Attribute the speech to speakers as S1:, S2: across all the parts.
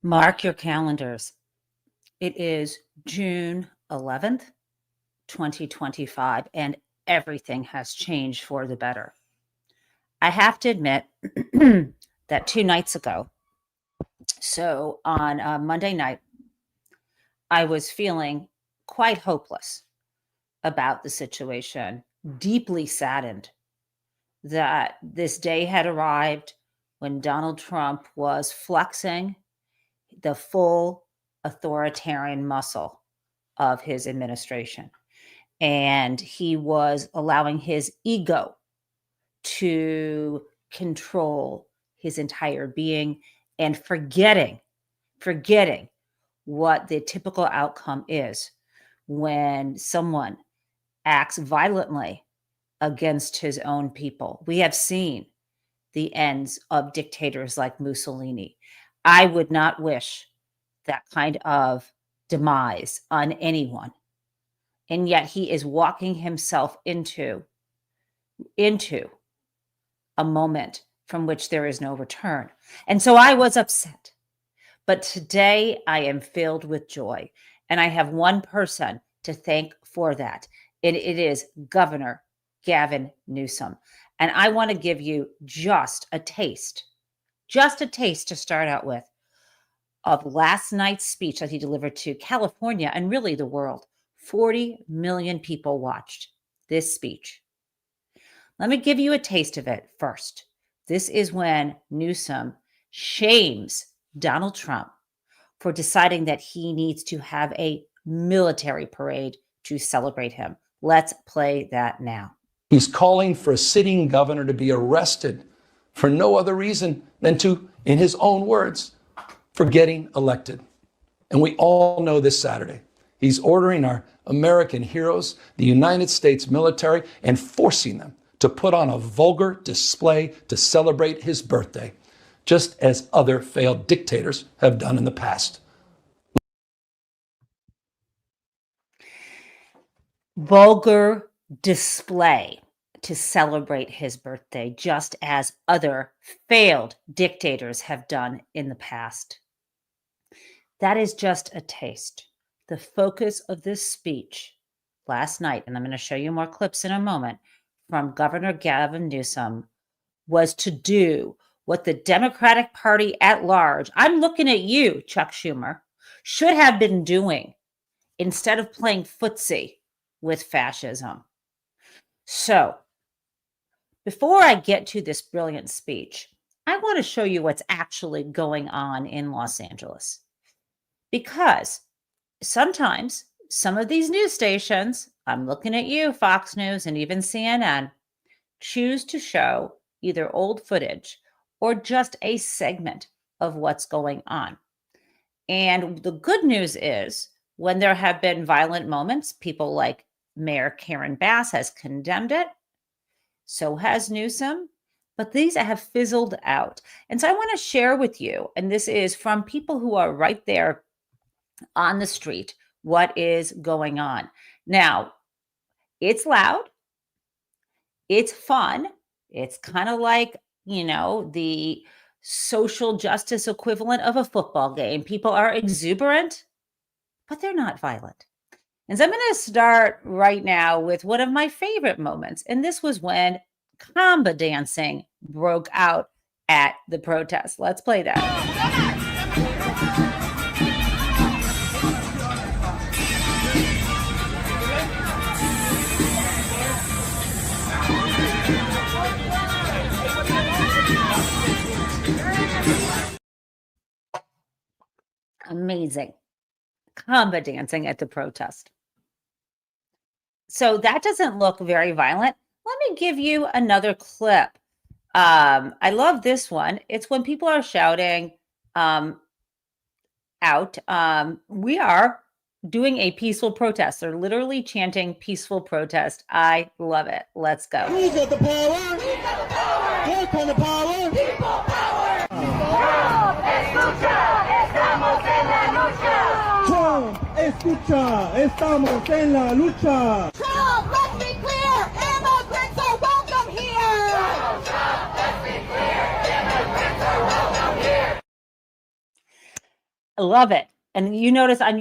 S1: Mark your calendars. It is June 11th, 2025, and everything has changed for the better. I have to admit that 2 nights ago, so on Monday night, I was feeling quite hopeless about the situation, deeply saddened that this day had arrived when Donald Trump was flexing the full authoritarian muscle of his administration. And he was allowing his ego to control his entire being and forgetting what the typical outcome is when someone acts violently against his own people. We have seen the ends of dictators like Mussolini. I would not wish that kind of demise on anyone. And yet he is walking himself into a moment from which there is no return. And so I was upset. But today I am filled with joy. And I have one person to thank for that. And it is Governor Gavin Newsom. And I want to give you just a taste to start out with, of last night's speech that he delivered to California and really the world. 40 million people watched this speech. Let me give you a taste of it first. This is when Newsom shames Donald Trump for deciding that he needs to have a military parade to celebrate him. Let's play that now.
S2: He's calling for a sitting governor to be arrested for no other reason than to, in his own words, for getting elected. And we all know this Saturday, he's ordering our American heroes, the United States military, and forcing them to put on a vulgar display to celebrate his birthday, just as other failed dictators have done in the past.
S1: Vulgar display to celebrate his birthday, just as other failed dictators have done in the past. That is just a taste. The focus of this speech last night, and I'm going to show you more clips in a moment, from Governor Gavin Newsom, was to do what the Democratic Party at large, I'm looking at you, Chuck Schumer, should have been doing instead of playing footsie with fascism. So, before I get to this brilliant speech, I want to show you what's actually going on in Los Angeles. Because sometimes some of these news stations, I'm looking at you, Fox News and even CNN, choose to show either old footage or just a segment of what's going on. And the good news is, when there have been violent moments, people like Mayor Karen Bass has condemned it. So has Newsom. But these have fizzled out. And so I want to share with you, and this is from people who are right there on the street, what is going on. Now, it's loud. It's fun. It's kind of like, the social justice equivalent of a football game. People are exuberant, but they're not violent. And so I'm going to start right now with one of my favorite moments. And this was when comba dancing broke out at the protest. Let's play that. Amazing. Comba dancing at the protest. So that doesn't look very violent. Let me give you another clip. I love this one. It's when people are shouting out, we are doing a peaceful protest. They're literally chanting peaceful protest. I love it. Let's go.
S3: Who's got the power? We got the power. Who's got the power? People power. Escucha, estamos en la lucha. Trump, escucha, estamos en la lucha. Trump, let's be clear, immigrants are welcome here. Trump, let's be clear, immigrants are welcome here.
S1: Love it. And you notice I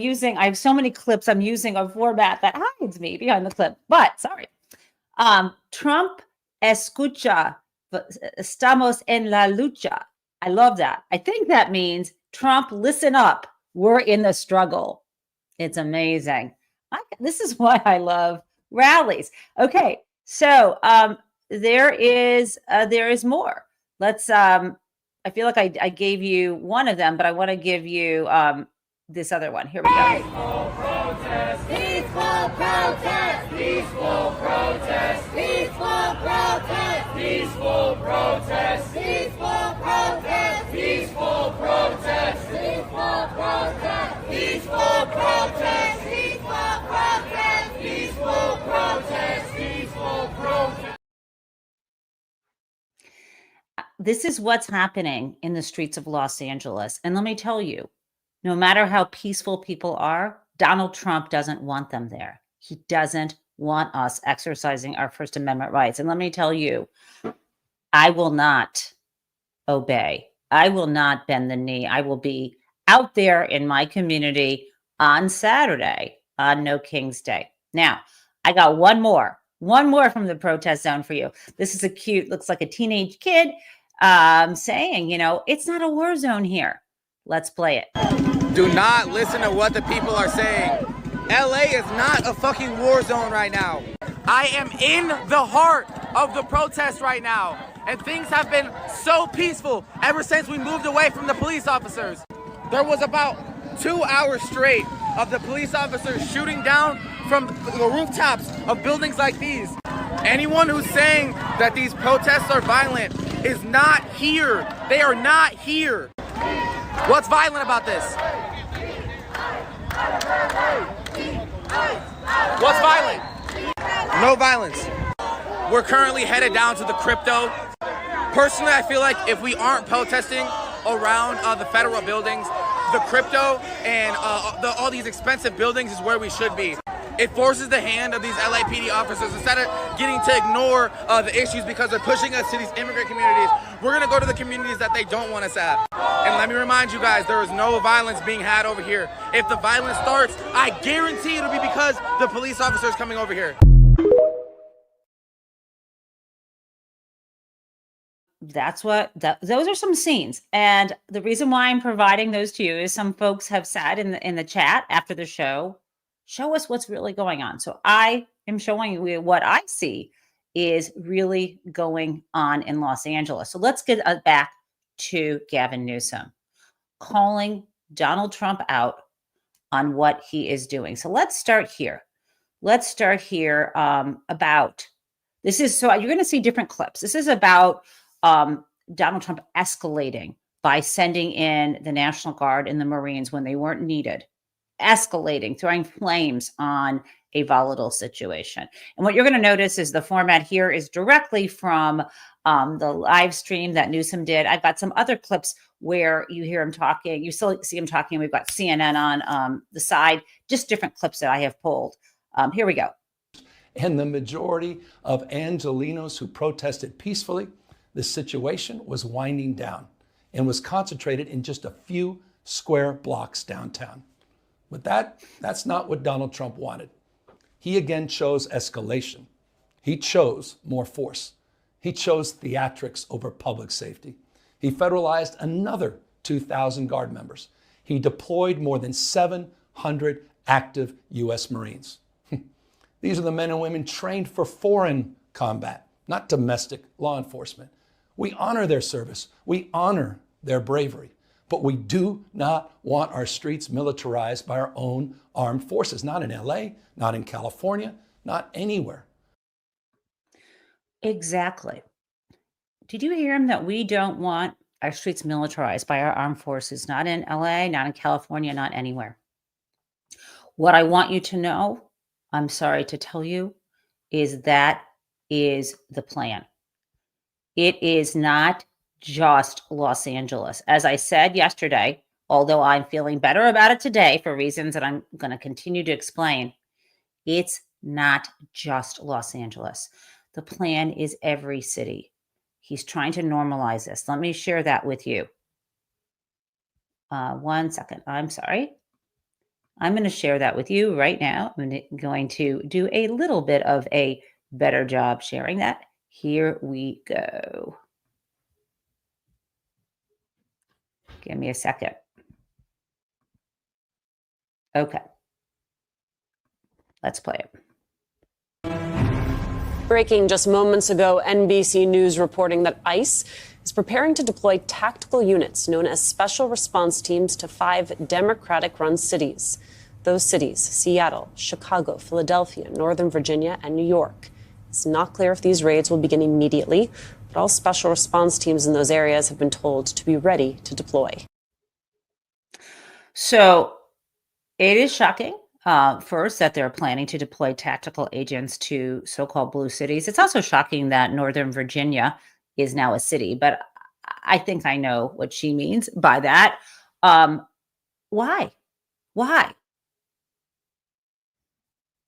S1: have so many clips. I'm using a format that hides me behind the clip, but sorry. Trump escucha, estamos en la lucha. I love that. I think that means Trump, listen up. We're in the struggle. It's amazing. This is why I love rallies. Okay, so there is more. Let's. I feel like I gave you one of them, but I want to give you this other one. Here we go.
S3: Peaceful protest, peaceful protest, peaceful protest, peaceful protest, peaceful protest, peaceful protest, peaceful protest, peaceful protest, peaceful protest, peaceful protest, peaceful protest, peaceful protest.
S1: This is what's happening in the streets of Los Angeles. And let me tell you, no matter how peaceful people are, Donald Trump doesn't want them there. He doesn't want us exercising our First Amendment rights. And let me tell you, I will not obey. I will not bend the knee. I will be out there in my community on Saturday, on No King's Day. Now, I got one more from the protest zone for you. This is a cute, looks like a teenage kid saying, it's not a war zone here. Let's play it.
S4: Do not listen to what the people are saying. LA is not a fucking war zone right now. I am in the heart of the protest right now. And things have been so peaceful ever since we moved away from the police officers. There was about 2 hours straight of the police officers shooting down from the rooftops of buildings like these. Anyone who's saying that these protests are violent is not here. They are not here. What's violent about this? What's violent? No violence. We're currently headed down to the crypto. Personally, I feel like if we aren't protesting around the federal buildings, the crypto and all these expensive buildings is where we should be. It forces the hand of these LAPD officers. Instead of getting to ignore the issues because they're pushing us to these immigrant communities, we're going to go to the communities that they don't want us at. And let me remind you guys, there is no violence being had over here. If the violence starts, I guarantee it'll be because the police officers coming over here.
S1: Those are some scenes. And the reason why I'm providing those to you is some folks have said in the chat after the show, show us what's really going on. So I am showing you what I see is really going on in Los Angeles. So let's get back to Gavin Newsom calling Donald Trump out on what he is doing. So let's start here. About this is, so you're going to see different clips. This is about Donald Trump escalating by sending in the National Guard and the Marines when they weren't needed, escalating, throwing flames on a volatile situation. And what you're going to notice is the format here is directly from the live stream that Newsom did. I've got some other clips where you hear him talking. You still see him talking. We've got CNN on the side, just different clips that I have pulled. Here we go.
S2: And the majority of Angelenos who protested peacefully, the situation was winding down and was concentrated in just a few square blocks downtown. But that's not what Donald Trump wanted. He again chose escalation. He chose more force. He chose theatrics over public safety. He federalized another 2,000 Guard members. He deployed more than 700 active U.S. Marines. These are the men and women trained for foreign combat, not domestic law enforcement. We honor their service. We honor their bravery. But we do not want our streets militarized by our own armed forces, not in LA, not in California, not anywhere.
S1: Exactly. Did you hear him that we don't want our streets militarized by our armed forces, not in LA, not in California, not anywhere? What I want you to know, I'm sorry to tell you, is that is the plan. It is not just Los Angeles. As I said yesterday, although I'm feeling better about it today for reasons that I'm going to continue to explain, it's not just Los Angeles. The plan is every city. He's trying to normalize this. Let me share that with you. 1 second. I'm sorry. I'm going to share that with you right now. I'm going to do a little bit of a better job sharing that. Here we go. Give me a second. Okay. Let's play it.
S5: Breaking just moments ago, NBC News reporting that ICE is preparing to deploy tactical units known as special response teams to 5 Democratic-run cities. Those cities, Seattle, Chicago, Philadelphia, Northern Virginia, and New York. It's not clear if these raids will begin immediately, but all special response teams in those areas have been told to be ready to deploy.
S1: So it is shocking. First, that they're planning to deploy tactical agents to so-called blue cities. It's also shocking that Northern Virginia is now a city, but I think I know what she means by that. Why?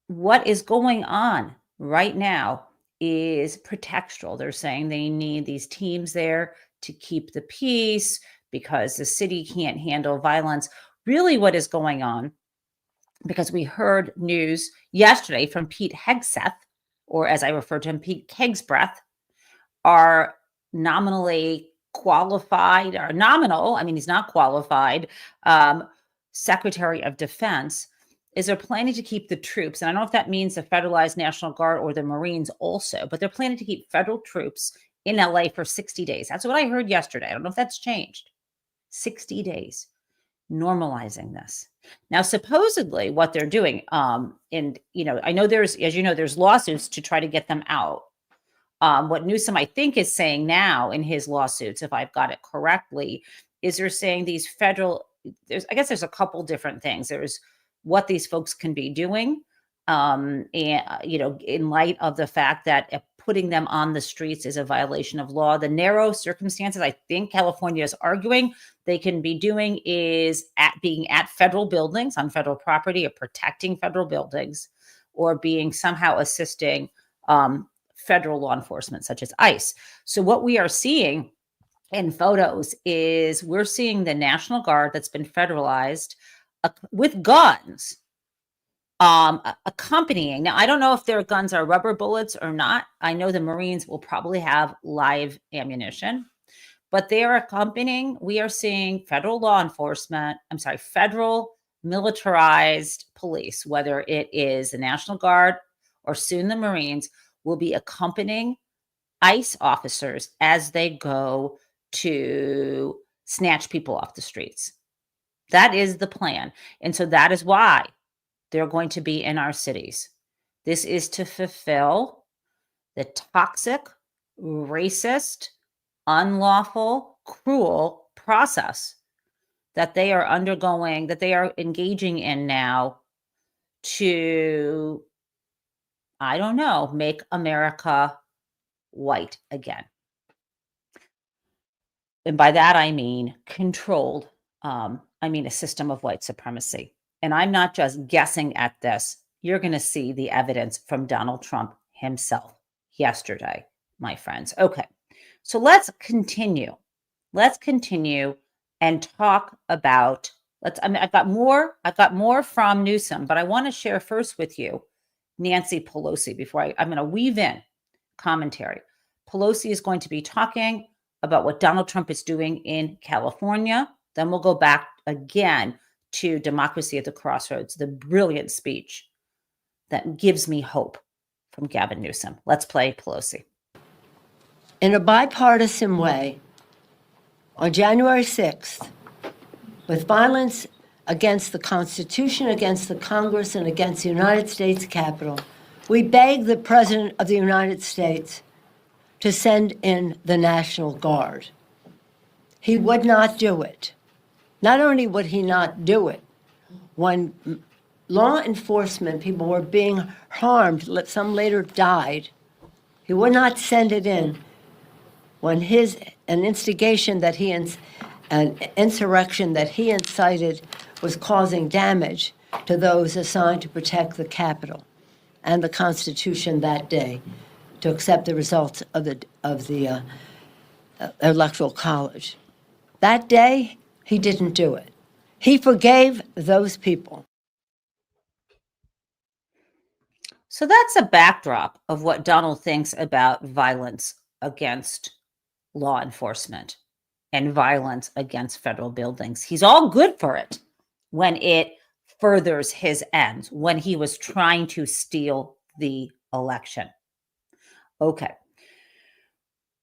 S1: What is going on right now is pretextual. They're saying they need these teams there to keep the peace because the city can't handle violence. Really, what is going on, because we heard news yesterday from Pete Hegseth, or as I refer to him, Pete Kegsbreath, are nominally qualified, or nominal, I mean, he's not qualified, Secretary of Defense, is they're planning to keep the troops, and I don't know if that means the Federalized National Guard or the Marines also, but they're planning to keep federal troops in LA for 60 days. That's what I heard yesterday. I don't know if that's changed. 60 days, normalizing this. Now, supposedly what they're doing, and, I know there's, as you know, there's lawsuits to try to get them out. What Newsom, I think, is saying now in his lawsuits, if I've got it correctly, is they're saying these federal, I guess there's a couple different things. There's what these folks can be doing, and, in light of the fact that putting them on the streets is a violation of law. The narrow circumstances I think California is arguing they can be doing is being at federal buildings on federal property, or protecting federal buildings, or being somehow assisting federal law enforcement, such as ICE. So what we are seeing in photos is we're seeing the National Guard that's been federalized with guns accompanying. Now, I don't know if their guns are rubber bullets or not. I know the Marines will probably have live ammunition, but they are accompanying. We are seeing federal militarized police, whether it is the National Guard or soon the Marines, will be accompanying ICE officers as they go to snatch people off the streets. That is the plan. And so that is why they're going to be in our cities. This is to fulfill the toxic, racist, unlawful, cruel process that they are undergoing, that they are engaging in now to, I don't know, make America white again. And by that, I mean controlled. I mean a system of white supremacy. And I'm not just guessing at this. You're going to see the evidence from Donald Trump himself yesterday, my friends. Okay, so let's continue. Let's continue and talk about, I've got more from Newsom, but I want to share first with you Nancy Pelosi before I'm going to weave in commentary. Pelosi is going to be talking about what Donald Trump is doing in California. Then we'll go back again to Democracy at the Crossroads, the brilliant speech that gives me hope from Gavin Newsom. Let's play Pelosi.
S6: In a bipartisan way, on January 6th, with violence against the Constitution, against the Congress, and against the United States Capitol, we begged the President of the United States to send in the National Guard. He would not do it. Not only would he not do it, when law enforcement people were being harmed, some later died, he would not send it in when an instigation that an insurrection that he incited was causing damage to those assigned to protect the Capitol and the Constitution that day, to accept the results of the Electoral College. That day, he didn't do it. He forgave those people.
S1: So that's a backdrop of what Donald thinks about violence against law enforcement and violence against federal buildings. He's all good for it when it furthers his ends, when he was trying to steal the election. Okay.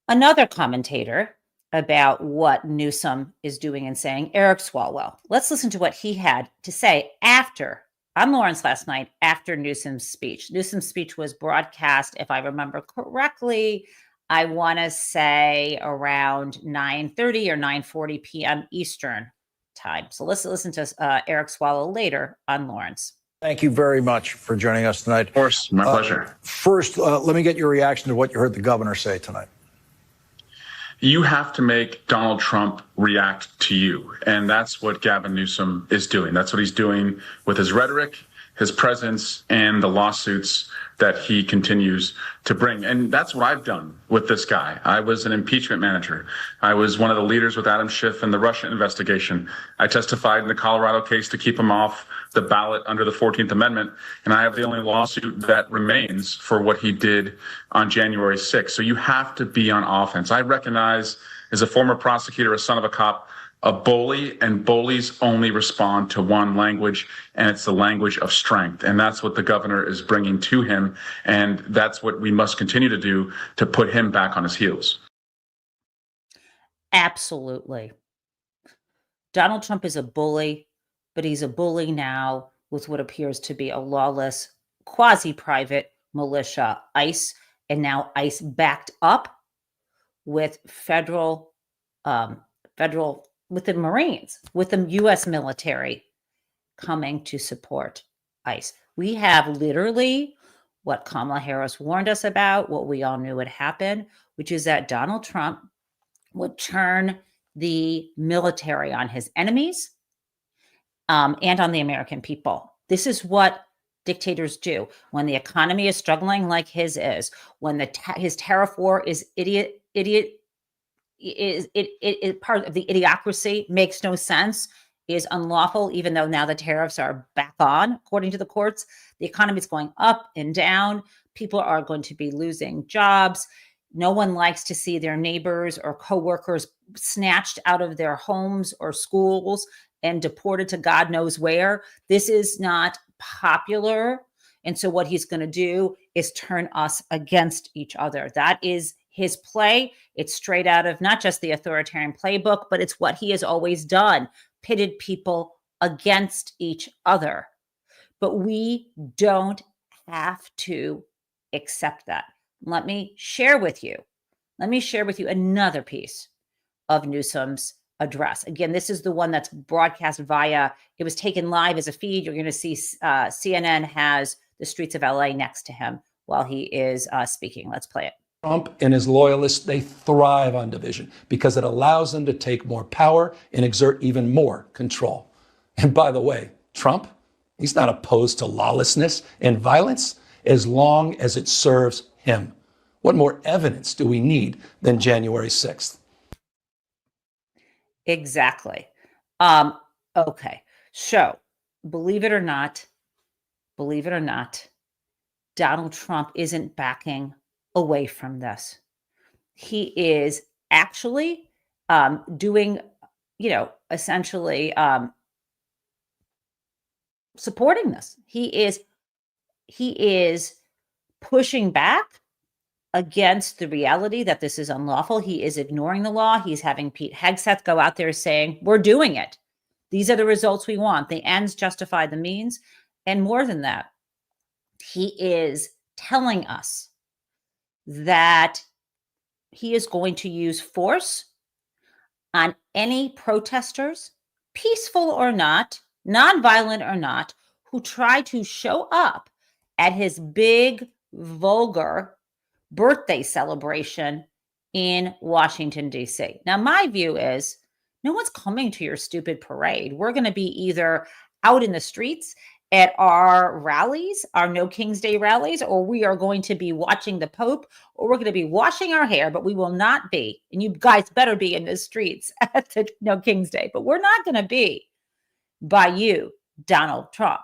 S1: Another commentator about what Newsom is doing and saying, Eric Swalwell. Let's listen to what he had to say on Lawrence last night after Newsom's speech. Newsom's speech was broadcast, if I remember correctly, I want to say around 9:30 or 9:40 p.m. Eastern time. So let's listen to Eric Swalwell later on Lawrence.
S7: Thank you very much for joining us tonight.
S8: Of course, my pleasure.
S7: First, let me get your reaction to what you heard the governor say tonight.
S8: You have to make Donald Trump react to you. And that's what Gavin Newsom is doing. That's what he's doing with his rhetoric, his presence, and the lawsuits that he continues to bring. And that's what I've done with this guy. I was an impeachment manager. I was one of the leaders with Adam Schiff in the Russia investigation. I testified in the Colorado case to keep him off the ballot under the 14th Amendment. And I have the only lawsuit that remains for what he did on January 6th. So you have to be on offense. I recognize, as a former prosecutor, a son of a cop, a bully, and bullies only respond to one language, and it's the language of strength. And that's what the governor is bringing to him. And that's what we must continue to do to put him back on his heels.
S1: Absolutely. Donald Trump is a bully, but he's a bully now with what appears to be a lawless, quasi-private militia, ICE, and now ICE backed up with with the Marines, with the U.S. military coming to support ICE. We have literally what Kamala Harris warned us about, what we all knew would happen, which is that Donald Trump would turn the military on his enemies and on the American people. This is what dictators do. When the economy is struggling like his is, when his tariff war is part of the idiocracy, makes no sense, is unlawful, even though now the tariffs are back on, according to the courts. The economy is going up and down. People are going to be losing jobs. No one likes to see their neighbors or coworkers snatched out of their homes or schools and deported to God knows where. This is not popular. And so what he's going to do is turn us against each other. That is his play. It's straight out of not just the authoritarian playbook, but it's what he has always done, pitted people against each other. But we don't have to accept that. Let me share with you another piece of Newsom's address. Again, this is the one that's broadcast it was taken live as a feed. You're going to see CNN has the streets of LA next to him while he is speaking. Let's play it.
S2: Trump and his loyalists, they thrive on division because it allows them to take more power and exert even more control. And by the way, Trump, he's not opposed to lawlessness and violence as long as it serves him. What more evidence do we need than January 6th?
S1: Exactly. Okay. So believe it or not, Donald Trump isn't backing away from this. He is actually doing, essentially supporting this. He is pushing back against the reality that this is unlawful. He is ignoring the law. He's having Pete Hegseth go out there saying, we're doing it. These are the results we want. The ends justify the means. And more than that, he is telling us that he is going to use force on any protesters, peaceful or not, nonviolent or not, who try to show up at his big, vulgar birthday celebration in Washington, D.C. Now, my view is no one's coming to your stupid parade. We're going to be either out in the streets at our rallies, our No King's Day rallies, or we are going to be watching the Pope, or we're going to be washing our hair, but we will not be, and you guys better be in the streets at the No King's Day, but we're not going to be by you, Donald Trump.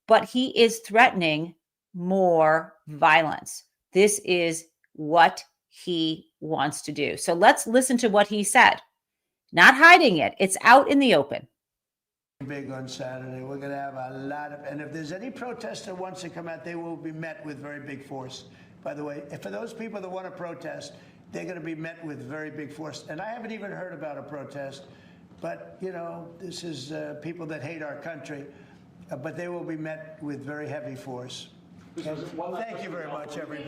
S1: But he is threatening more violence. This is what he wants to do. So let's listen to what he said. Not hiding it. It's out in the open.
S9: Big on Saturday. We're going to have a lot of, and if there's any protest that wants to come out, they will be met with very big force. By the way, for those people that want to protest, they're going to be met with very big force. And I haven't even heard about a protest, but, you know, this is people that hate our country, but they will be met with very heavy force. Thank you very much, everybody.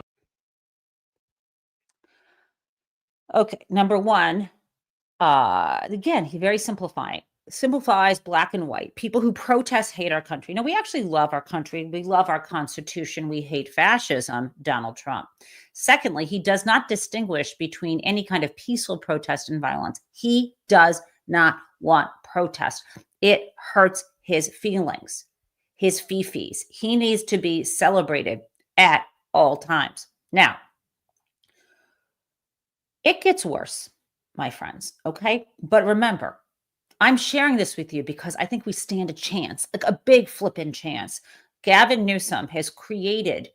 S1: Okay, number one, again, he very simplifies black and white. People who protest hate our country. No, we actually love our country. We love our Constitution. We hate fascism, Donald Trump. Secondly, he does not distinguish between any kind of peaceful protest and violence. He does not want protest. It hurts his feelings, his fifis. He needs to be celebrated at all times. Now, it gets worse, my friends, okay? But remember, I'm sharing this with you because I think we stand a chance, like a big flipping chance. Gavin Newsom has created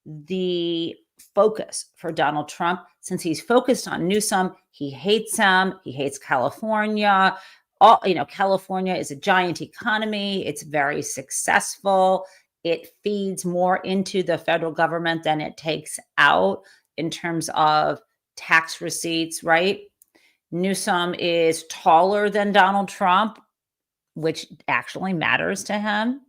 S1: the focus for Donald Trump. Since he's focused on Newsom, he hates him. He hates California. California is a giant economy. It's very successful. It feeds more into the federal government than it takes out in terms of tax receipts, right? Newsom is taller than Donald Trump, which actually matters to him.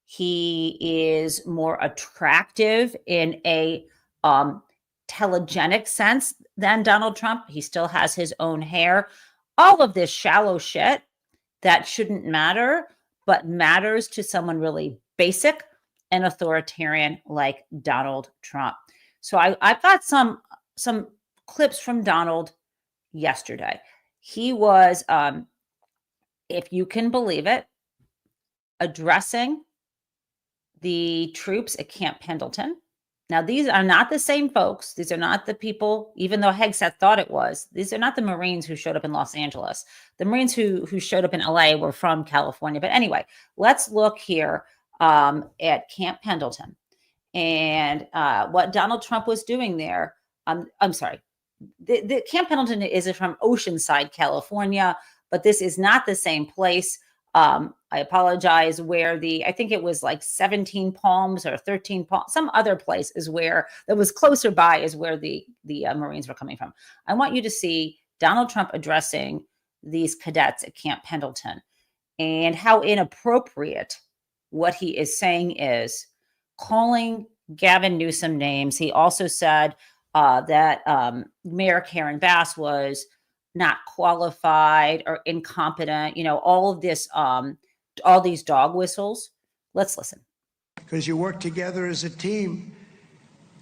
S1: He is more attractive in a telegenic sense than Donald Trump. He still has his own hair. All of this shallow shit that shouldn't matter, but matters to someone really basic and authoritarian like Donald Trump. So I've got some clips from Donald yesterday. He was, if you can believe it, addressing the troops at Camp Pendleton. Now, these are not the same folks. These are not the people, even though Hegseth thought it was. These are not the Marines who showed up in Los Angeles. The Marines who showed up in LA were from California. But anyway, let's look here at Camp Pendleton and what Donald Trump was doing there. I'm sorry. The Camp Pendleton is from Oceanside, California, but this is not the same place. I apologize, where I think it was like 17 Palms or 13 Palms, some other place is where that was closer by is where the Marines were coming from. I want you to see Donald Trump addressing these cadets at Camp Pendleton and how inappropriate what he is saying is, calling Gavin Newsom names. He also said that Mayor Karen Bass was not qualified or incompetent, all of this, all these dog whistles. Let's listen.
S9: Because you work together as a team,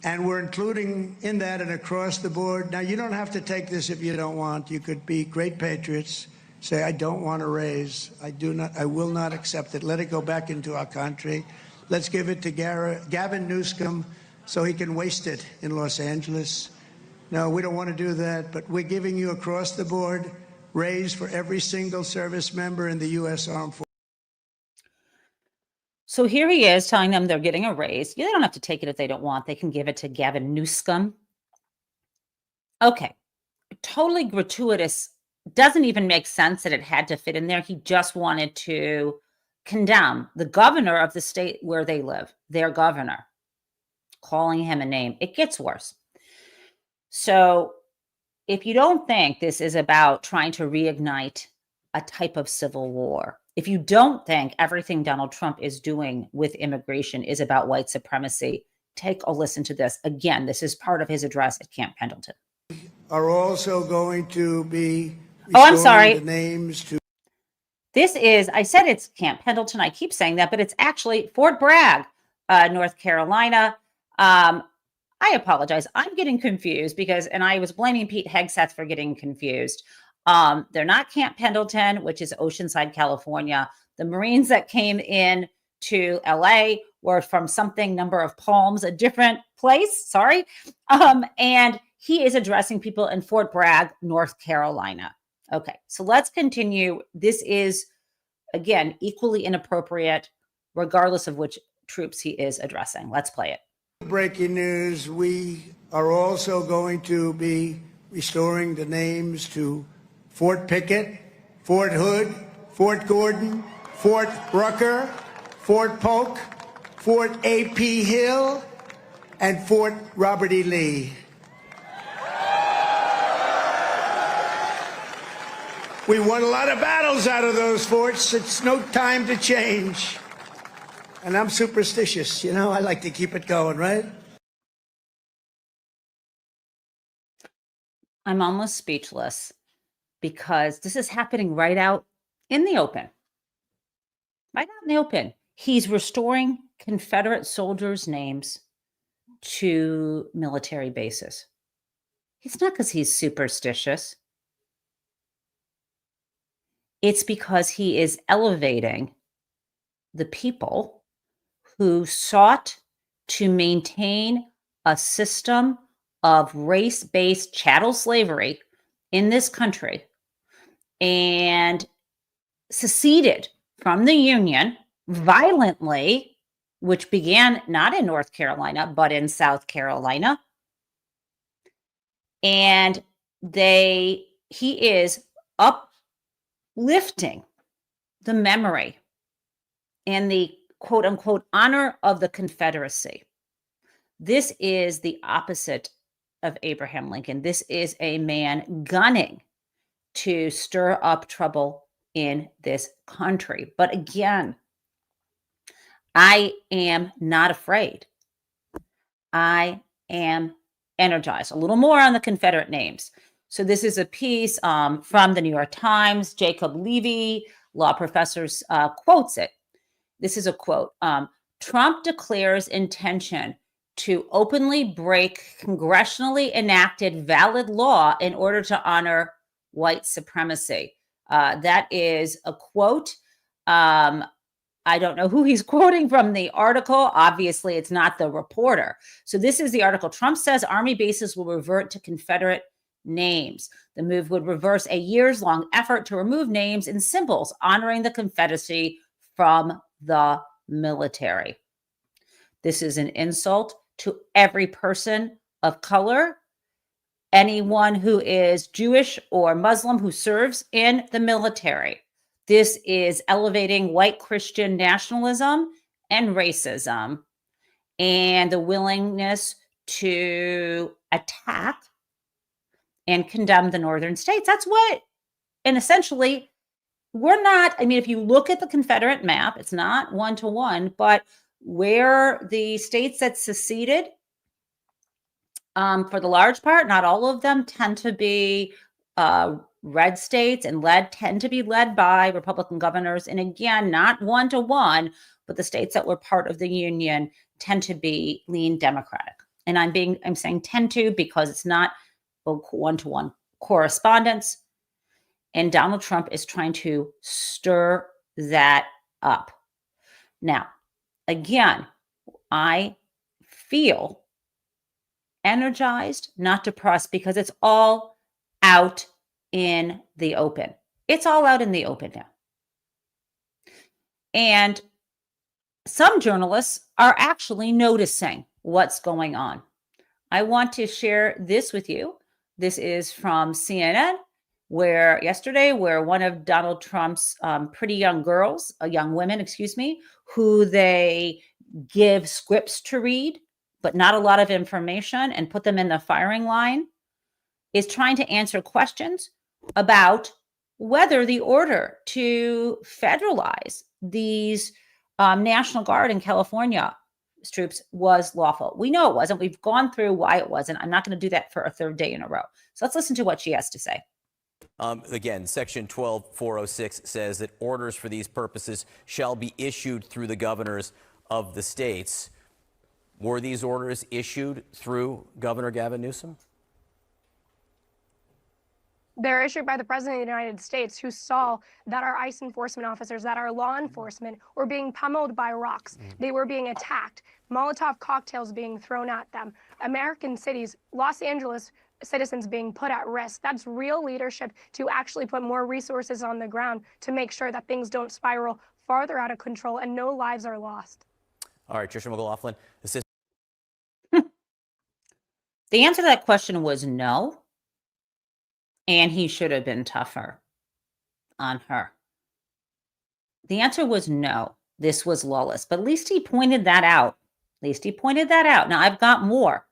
S9: and we're including in that and across the board. Now, you don't have to take this if you don't want. You could be great patriots, say, I don't want to raise. I will not accept it. Let it go back into our country. Let's give it to Gavin Newsom so he can waste it in Los Angeles. No, we don't want to do that, but we're giving you across the board raise for every single service member in the U.S. Armed Forces.
S1: So here he is telling them they're getting a raise. They don't have to take it if they don't want. They can give it to Gavin Newsom. Okay, totally gratuitous. Doesn't even make sense that it had to fit in there. He just wanted to condemn the governor of the state where they live, their governor, calling him a name. It gets worse. So if you don't think this is about trying to reignite a type of civil war, if you don't think everything Donald Trump is doing with immigration is about white supremacy, take a listen to this. Again, this is part of his address at Camp Pendleton.
S9: Are also going to be
S1: I'm sorry.
S9: The names to.
S1: This is, I said it's Camp Pendleton. I keep saying that, but it's actually Fort Bragg, North Carolina. I apologize. I'm getting confused and I was blaming Pete Hegseth for getting confused. They're not Camp Pendleton, which is Oceanside, California. The Marines that came in to LA were from something number of Palms, a different place. Sorry. And he is addressing people in Fort Bragg, North Carolina. Okay, so let's continue. This is Again, equally inappropriate, regardless of which troops he is addressing. Let's play it.
S9: Breaking news, we are also going to be restoring the names to Fort Pickett, Fort Hood, Fort Gordon, Fort Rucker, Fort Polk, Fort A.P. Hill, and Fort Robert E. Lee. We won a lot of battles out of those forts. It's no time to change. And I'm superstitious, you know, I like to keep it going, right?
S1: I'm almost speechless because this is happening right out in the open. Right out in the open. He's restoring Confederate soldiers' names to military bases. It's not because he's superstitious. It's because he is elevating the people who sought to maintain a system of race-based chattel slavery in this country and seceded from the Union violently, which began not in North Carolina, but in South Carolina. And he is uplifting the memory and the quote unquote honor of the Confederacy. This is the opposite of Abraham Lincoln. This is a man gunning to stir up trouble in this country. But again, I am not afraid. I am energized. A little more on the Confederate names. So this is a piece from the New York Times. Jacob Levy, law professor, quotes it. This is a quote. Trump declares intention to openly break congressionally enacted valid law in order to honor white supremacy. That is a quote. I don't know who he's quoting from the article. Obviously, it's not the reporter. So this is the article. Trump says Army bases will revert to Confederate names. The move would reverse a years-long effort to remove names and symbols honoring the Confederacy from the military. This is an insult to every person of color, anyone who is Jewish or Muslim who serves in the military. This is elevating white Christian nationalism and racism and the willingness to attack and condemn the northern states. That's what, and essentially, we're not, I mean, if you look at the Confederate map, it's not one-to-one, but where the states that seceded, for the large part, not all of them tend to be red states and tend to be led by Republican governors. And again, not one-to-one, but the states that were part of the Union tend to be lean Democratic. And I'm saying tend to because it's not one-to-one correspondence. And Donald Trump is trying to stir that up. Now, again, I feel energized, not depressed, because it's all out in the open. It's all out in the open now. And some journalists are actually noticing what's going on. I want to share this with you. This is from CNN, where one of Donald Trump's pretty young girls, young women, who they give scripts to read, but not a lot of information, and put them in the firing line, is trying to answer questions about whether the order to federalize these National Guard in California troops was lawful. We know it wasn't. We've gone through why it wasn't. I'm not going to do that for a third day in a row. So let's listen to what she has to say.
S10: Again, Section 12406 says that orders for these purposes shall be issued through the governors of the states. Were these orders issued through Governor Gavin Newsom?
S11: They're issued by the President of the United States, who saw that our ICE enforcement officers, that our law enforcement were being pummeled by rocks. They were being attacked, Molotov cocktails being thrown at them. American cities, Los Angeles, citizens being put at risk. That's real leadership to actually put more resources on the ground to make sure that things don't spiral farther out of control and no lives are lost.
S10: All right, Tricia McLaughlin,
S1: The answer to that question was no. And he should have been tougher on her. The answer was no. This was lawless. But at least he pointed that out. Now, I've got more.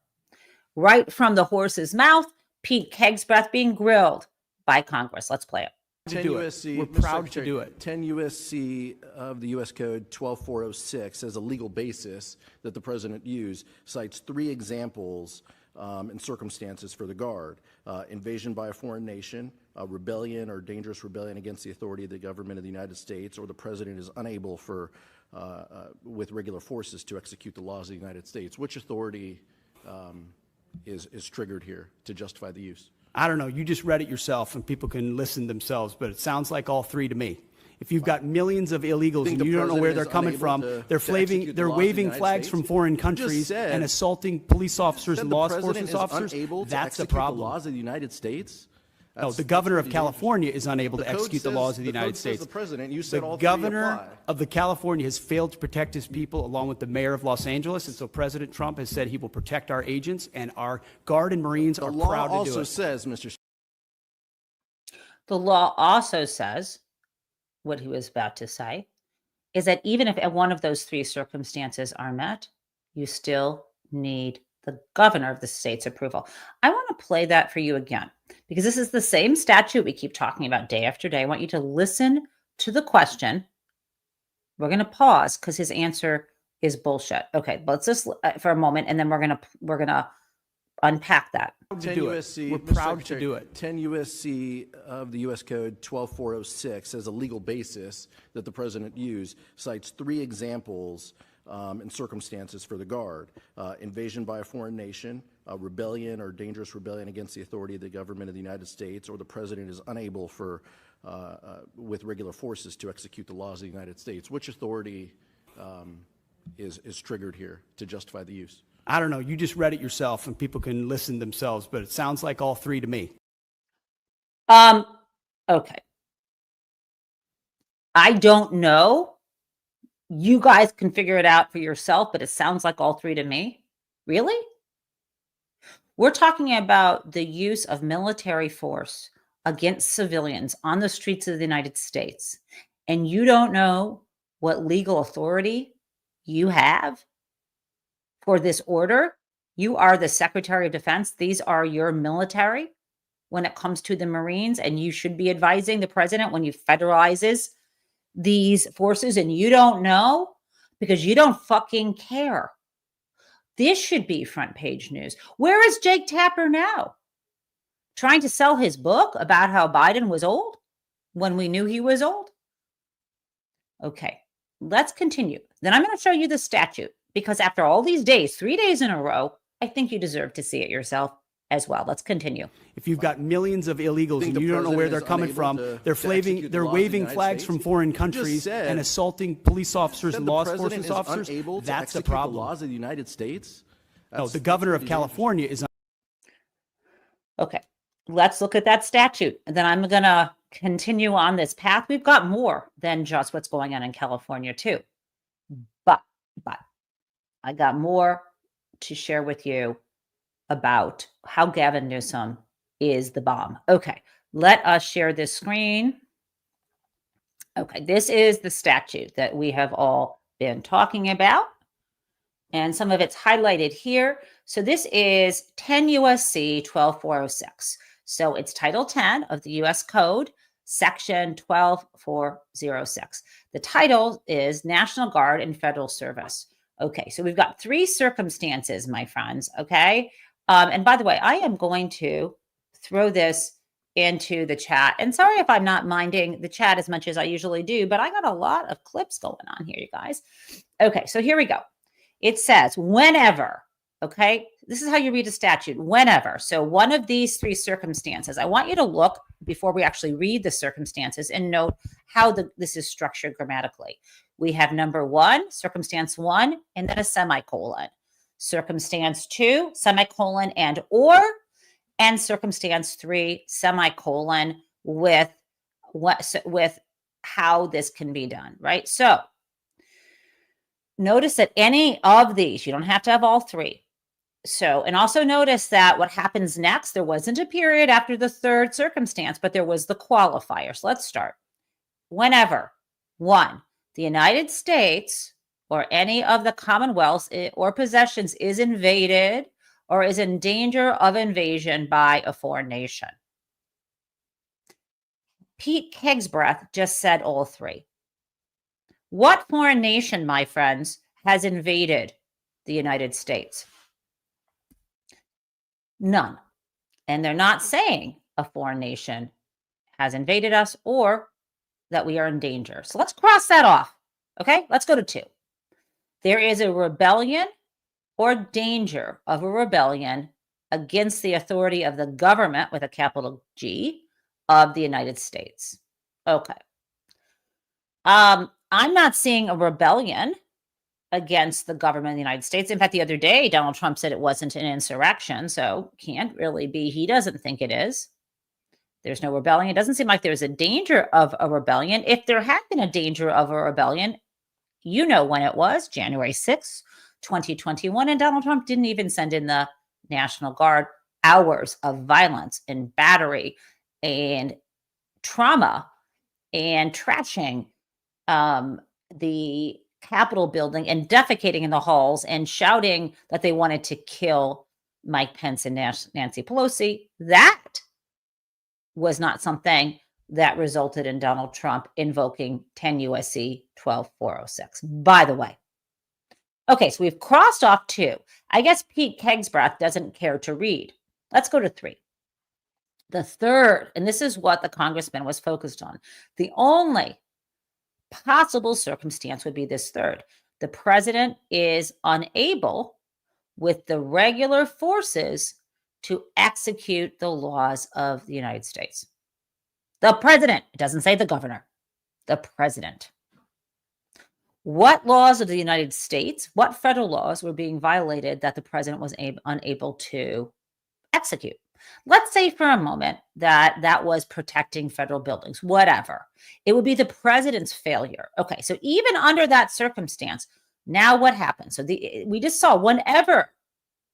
S1: Right from the horse's mouth, Pete Kegsbreath being grilled by Congress. Let's play it.
S12: 10 USC, we're proud to do it. 10 USC of the U.S. Code 12406 as a legal basis that the president used cites 3 examples and circumstances for the Guard: invasion by a foreign nation, rebellion or dangerous rebellion against the authority of the government of the United States, or the president is unable with regular forces to execute the laws of the United States. Which authority is triggered here to justify the use?
S13: I don't know. You just read it yourself, and people can listen themselves, but it sounds like all 3 to me. If you've got millions of illegals and you don't know where they're coming from, they're waving flags from foreign countries and assaulting police officers and law enforcement officers, that's the problem.
S12: The laws of the United States?
S13: No, the governor of California is unable to execute the laws of the United States.
S12: The president, you said all
S13: the
S12: 3
S13: governor
S12: apply.
S13: of the California has failed to protect his people, along with the mayor of Los Angeles, and so President Trump has said he will protect our agents, and our Guard and Marines are proud to do it.
S12: The law also says, Mr.
S1: The law also says, what he was about to say, is that even if one of those 3 circumstances are met, you still need the governor of the state's approval. I want to play that for you again, because this is the same statute we keep talking about day after day. I want you to listen to the question. We're going to pause because his answer is bullshit. Okay, let's just for a moment, and then we're gonna unpack that.
S12: 10 USC, we're proud to do it. 10 USC of the U.S. Code 12406 as a legal basis that the president used cites 3 examples and circumstances for the Guard: invasion by a foreign nation, rebellion or dangerous rebellion against the authority of the government of the United States, or the president is unable with regular forces to execute the laws of the United States. Which authority is triggered here to justify the use?
S13: I don't know. You just read it yourself, and people can listen themselves, but it sounds like all 3 to me.
S1: Okay. I don't know. You guys can figure it out for yourself, but it sounds like all 3 to me. Really? We're talking about the use of military force against civilians on the streets of the United States, and you don't know what legal authority you have for this order. You are the Secretary of Defense. These are your military when it comes to the Marines, and you should be advising the president when he federalizes these forces, and you don't know because you don't fucking care. This should be front page news. Where is Jake Tapper now? Trying to sell his book about how Biden was old when we knew he was old? Okay, let's continue. Then I'm going to show you the statute, because after all these days, 3 days in a row, I think you deserve to see it yourself as well. Let's continue.
S13: If you've got millions of illegals and you don't know where they're coming from, they're waving flags from foreign countries and assaulting police officers and law enforcement officers, that's the problem.
S12: The laws of the United States?
S13: No, the governor of California is.
S1: Okay, let's look at that statute. And then I'm going to continue on this path. We've got more than just what's going on in California too. But I got more to share with you about how Gavin Newsom is the bomb. Okay, let us share this screen. Okay, this is the statute that we have all been talking about, and some of it's highlighted here. So this is 10 USC 12406. So it's Title 10 of the U.S. Code, Section 12406. The title is National Guard and Federal Service. Okay, so we've got 3 circumstances, my friends, okay? And by the way, I am going to throw this into the chat. And sorry if I'm not minding the chat as much as I usually do, but I got a lot of clips going on here, you guys. Okay, so here we go. It says whenever, okay? This is how you read a statute, whenever. So one of these 3 circumstances, I want you to look before we actually read the circumstances and note how this is structured grammatically. We have number 1, circumstance 1, and then a semicolon. Circumstance 2, semicolon and or, and circumstance 3, semicolon, with how this can be done, right? So notice that any of these, you don't have to have all 3. So, and also notice that what happens next, there wasn't a period after the third circumstance, but there was the qualifier. So let's start. Whenever, 1, the United States or any of the commonwealths or possessions is invaded or is in danger of invasion by a foreign nation. Pete Kegsbreath just said all 3. What foreign nation, my friends, has invaded the United States? None. And they're not saying a foreign nation has invaded us or that we are in danger. So let's cross that off. Okay, let's go to 2. There is a rebellion or danger of a rebellion against the authority of the government with a capital G of the United States. Okay. I'm not seeing a rebellion against the government of the United States. In fact, the other day, Donald Trump said it wasn't an insurrection, so can't really be. He doesn't think it is. There's no rebellion. It doesn't seem like there's a danger of a rebellion. If there had been a danger of a rebellion, you know when it was, January 6th, 2021, and Donald Trump didn't even send in the National Guard. Hours of violence and battery and trauma and trashing the Capitol building and defecating in the halls and shouting that they wanted to kill Mike Pence and Nancy Pelosi. That was not something that resulted in Donald Trump invoking 10 U.S.C. 12406, by the way. Okay, so we've crossed off 2. I guess Pete Kegsbreath doesn't care to read. Let's go to 3. The third, and this is what the congressman was focused on, the only possible circumstance would be this third. The president is unable, with the regular forces, to execute the laws of the United States. The president, it doesn't say the governor, the president. What laws of the United States, what federal laws were being violated that the president was unable to execute? Let's say for a moment that that was protecting federal buildings, whatever. It would be the president's failure. Okay, so even under that circumstance, now what happens? So we just saw whenever,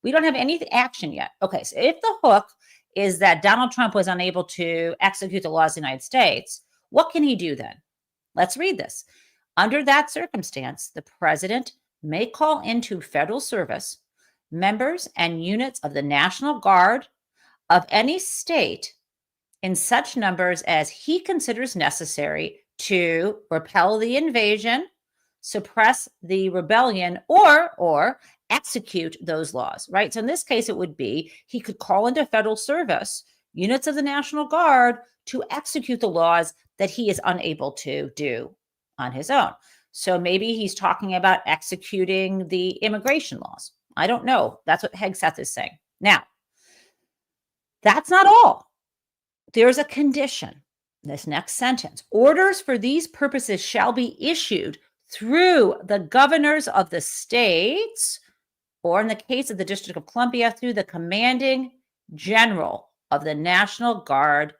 S1: we don't have any action yet. Okay, so if the hook is that Donald Trump was unable to execute the laws of the United States, what can he do then? Let's read this. Under that circumstance, the president may call into federal service members and units of the National Guard of any state in such numbers as he considers necessary to repel the invasion, suppress the rebellion, or execute those laws, right? So in this case, it would be he could call into federal service units of the National Guard to execute the laws that he is unable to do on his own. So maybe he's talking about executing the immigration laws. I don't know. That's what Hegseth is saying. Now, that's not all. There's a condition. This next sentence. Orders for these purposes shall be issued through the governors of the states, or in the case of the District of Columbia, through the commanding general of the National Guard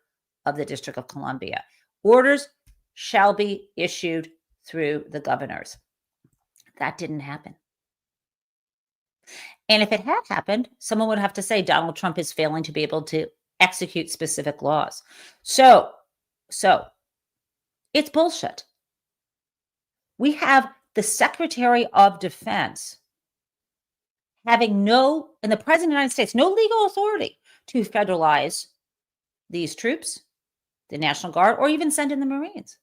S1: of the District of Columbia. Orders shall be issued through the governors. That didn't happen. And if it had happened, someone would have to say Donald Trump is failing to be able to execute specific laws. So it's bullshit. We have the Secretary of Defense having and the President of the United States, no legal authority to federalize these troops, the National Guard, or even send in the Marines.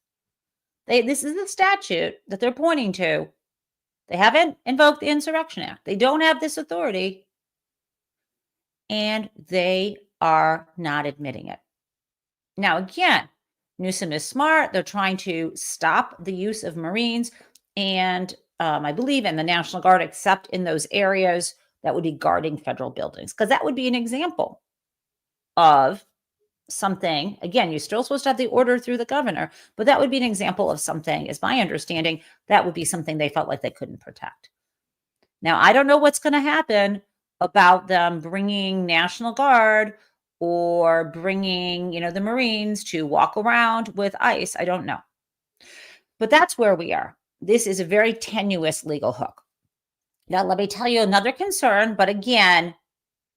S1: This is the statute that they're pointing to. They haven't invoked the Insurrection Act. They don't have this authority, and they are not admitting it. Now, again, Newsom is smart. They're trying to stop the use of Marines and I believe in the National Guard, except in those areas that would be guarding federal buildings, because that would be an example of something. Again, you're still supposed to have the order through the governor, but that would be an example of something, is my understanding, that would be something they felt like they couldn't protect. Now, I don't know what's going to happen about them bringing National Guard or bringing, the Marines to walk around with ICE. I don't know. But that's where we are. This is a very tenuous legal hook. Now, let me tell you another concern, but again,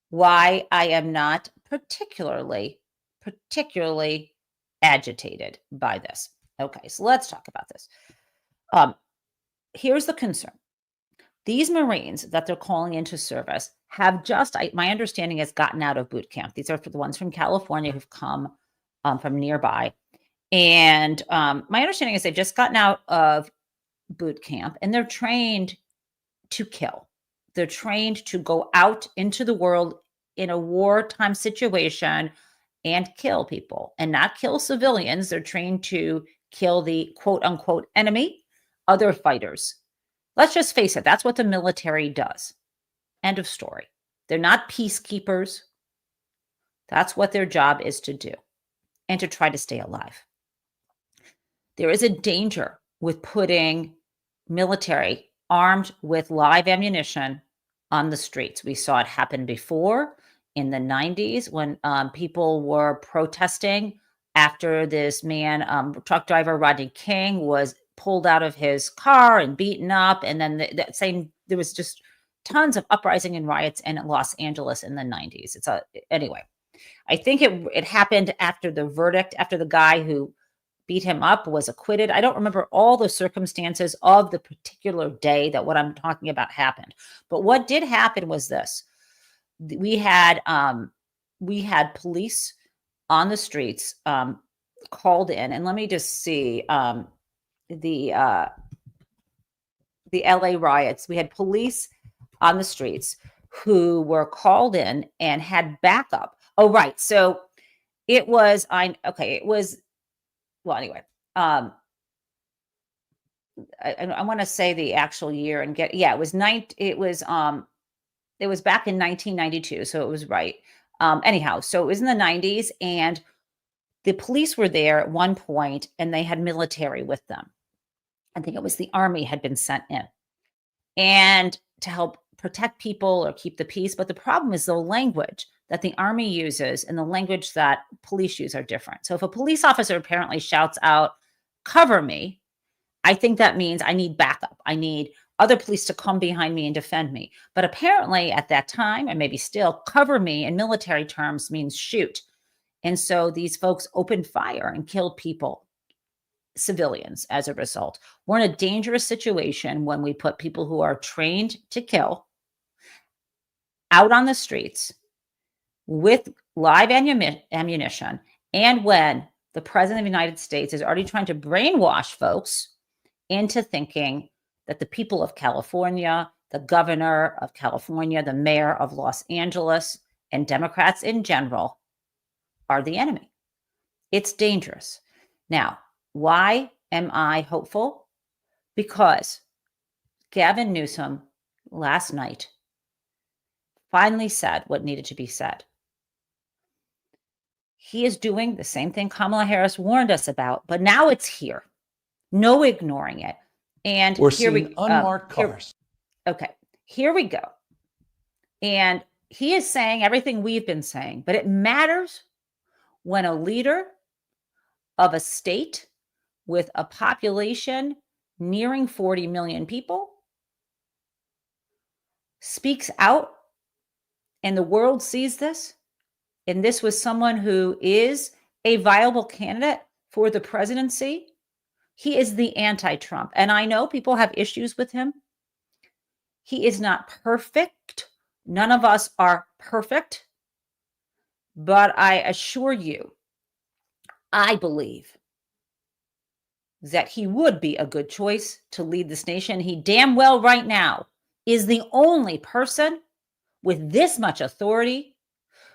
S1: why I am not particularly agitated by this. Okay, so let's talk about this. Here's the concern. These Marines that they're calling into service have just, my understanding is, gotten out of boot camp. These are for the ones from California who've come from nearby. And my understanding is they've just gotten out of boot camp and they're trained to kill. They're trained to go out into the world in a wartime situation and kill people, and not kill civilians. They're trained to kill the quote unquote enemy, other fighters. Let's just face it, that's what the military does. End of story. They're not peacekeepers. That's what their job is to do, and to try to stay alive. There is a danger with putting military armed with live ammunition on the streets. We saw it happen before in the 90s when people were protesting after this man, truck driver Rodney King, was pulled out of his car and beaten up. And then there was just tons of uprising and riots in Los Angeles in the 90s. Anyway, I think it happened after the verdict, after the guy who beat him up was acquitted. I don't remember all the circumstances of the particular day that what I'm talking about happened. But what did happen was this. We had police on the streets called in, and let me just see the LA riots. We had police on the streets who were called in and had backup. Oh, right. So it was, well, anyway, I want to say the actual year and it was back in 1992. So it was right. Anyhow, so it was in the 90s, and the police were there at one point and they had military with them. I think it was the Army had been sent in and to help protect people or keep the peace. But the problem is the language that the Army uses and the language that police use are different. So if a police officer apparently shouts out, "Cover me," I think that means I need backup. I need other police to come behind me and defend me. But apparently at that time, and maybe still, "cover me" in military terms means shoot. And so these folks opened fire and killed people, civilians, as a result. We're in a dangerous situation when we put people who are trained to kill out on the streets with live ammunition, and when the president of the United States is already trying to brainwash folks into thinking that the people of California, the governor of California, the mayor of Los Angeles, and Democrats in general are the enemy. It's dangerous. Now, why am I hopeful? Because Gavin Newsom last night finally said what needed to be said. He is doing the same thing Kamala Harris warned us about, but now it's here. No ignoring it. And
S2: we're seeing unmarked cars.
S1: Here we go. And he is saying everything we've been saying, but it matters when a leader of a state with a population nearing 40 million people speaks out and the world sees this. And this was someone who is a viable candidate for the presidency. He is the anti-Trump. And I know people have issues with him. He is not perfect. None of us are perfect. But I assure you, I believe that he would be a good choice to lead this nation. He damn well right now is the only person with this much authority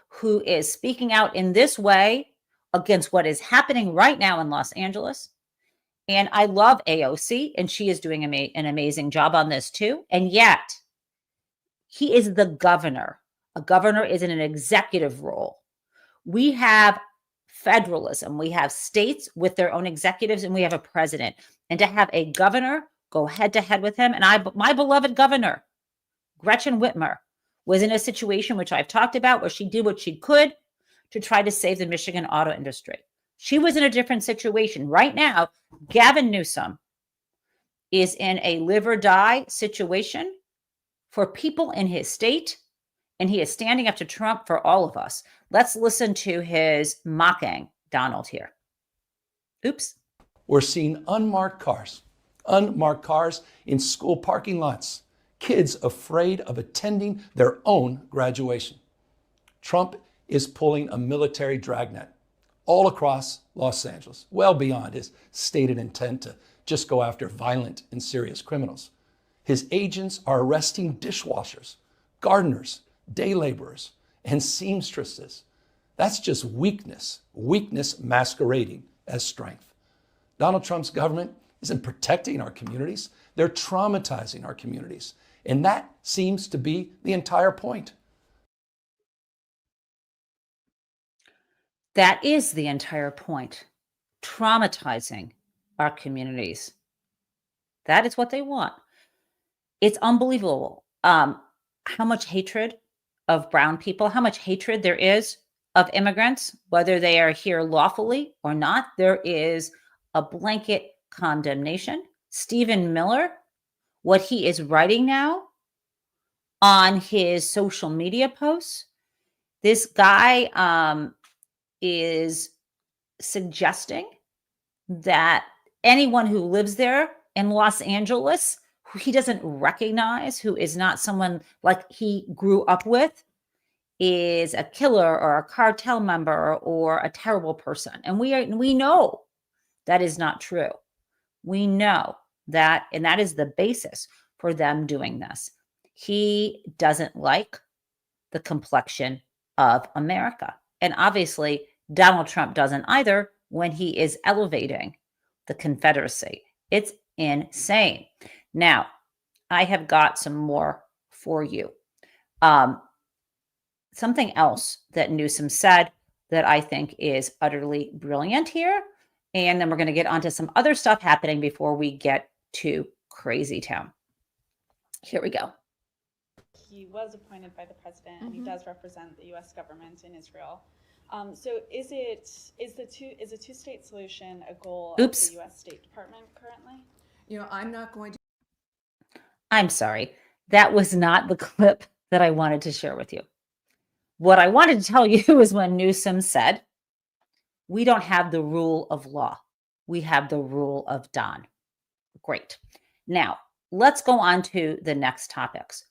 S1: who is speaking out in this way against what is happening right now in Los Angeles. And I love AOC, and she is doing an amazing job on this too. And yet, he is the governor. A governor is in an executive role. We have federalism. We have states with their own executives, and we have a president. And to have a governor go head to head with him, and my beloved governor, Gretchen Whitmer, was in a situation which I've talked about where she did what she could to try to save the Michigan auto industry. She was in a different situation. Right now, Gavin Newsom is in a live or die situation for people in his state, and he is standing up to Trump for all of us. Let's listen to his mocking Donald here. Oops.
S2: We're seeing unmarked cars in school parking lots, kids afraid of attending their own graduation. Trump is pulling a military dragnet all across Los Angeles, well beyond his stated intent to just go after violent and serious criminals. His agents are arresting dishwashers, gardeners, day laborers, and seamstresses. That's just weakness masquerading as strength. Donald Trump's government isn't protecting our communities. They're traumatizing our communities. And that seems to be the entire point.
S1: That is the entire point. Traumatizing our communities. That is what they want. It's unbelievable how much hatred of brown people, how much hatred there is of immigrants, whether they are here lawfully or not. There is a blanket condemnation. Stephen Miller, what he is writing now on his social media posts, this guy is suggesting that anyone who lives there in Los Angeles, who he doesn't recognize, who is not someone like he grew up with, is a killer or a cartel member or a terrible person. And we know that is not true. We know that, and that is the basis for them doing this. He doesn't like the complexion of America. And obviously, Donald Trump doesn't either when he is elevating the Confederacy. It's insane. Now, I have got some more for you. Something else that Newsom said that I think is utterly brilliant here. And then we're going to get onto some other stuff happening before we get to Crazy Town. Here we go.
S14: He was appointed by the president, and he does represent the U.S. government in Israel. So is a two-state solution a goal of the U.S. State Department currently?
S15: You know, I'm not going to.
S1: I'm sorry. That was not the clip that I wanted to share with you. What I wanted to tell you is when Newsom said, we don't have the rule of law. We have the rule of Don. Great. Now, let's go on to the next topics.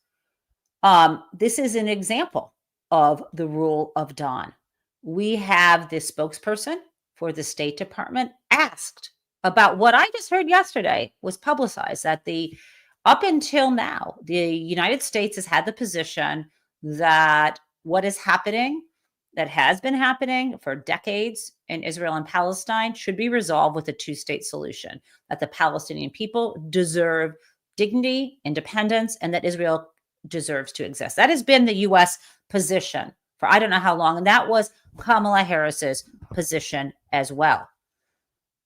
S1: This is an example of the rule of Don. We have the spokesperson for the State Department asked about what I just heard yesterday was publicized, that up until now, the United States has had the position that what is happening, that has been happening for decades in Israel and Palestine, should be resolved with a two-state solution, that the Palestinian people deserve dignity, independence, and that Israel deserves to exist. That has been the U.S. position for I don't know how long, and that was Kamala Harris's position as well.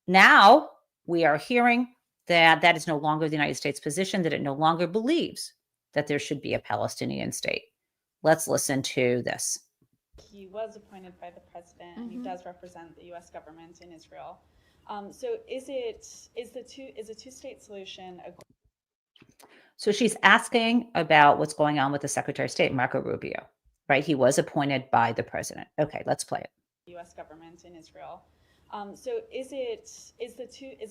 S1: Now we are hearing that that is no longer the United States position, that it no longer believes that there should be a Palestinian state. Let's listen to this.
S14: He was appointed by the president, and he does represent the U.S. government in Israel. So is a two-state solution a goal?
S1: So she's asking about what's going on with the Secretary of State, Marco Rubio, right? He was appointed by the president. Okay, let's play it.
S14: U.S. government in Israel. So is a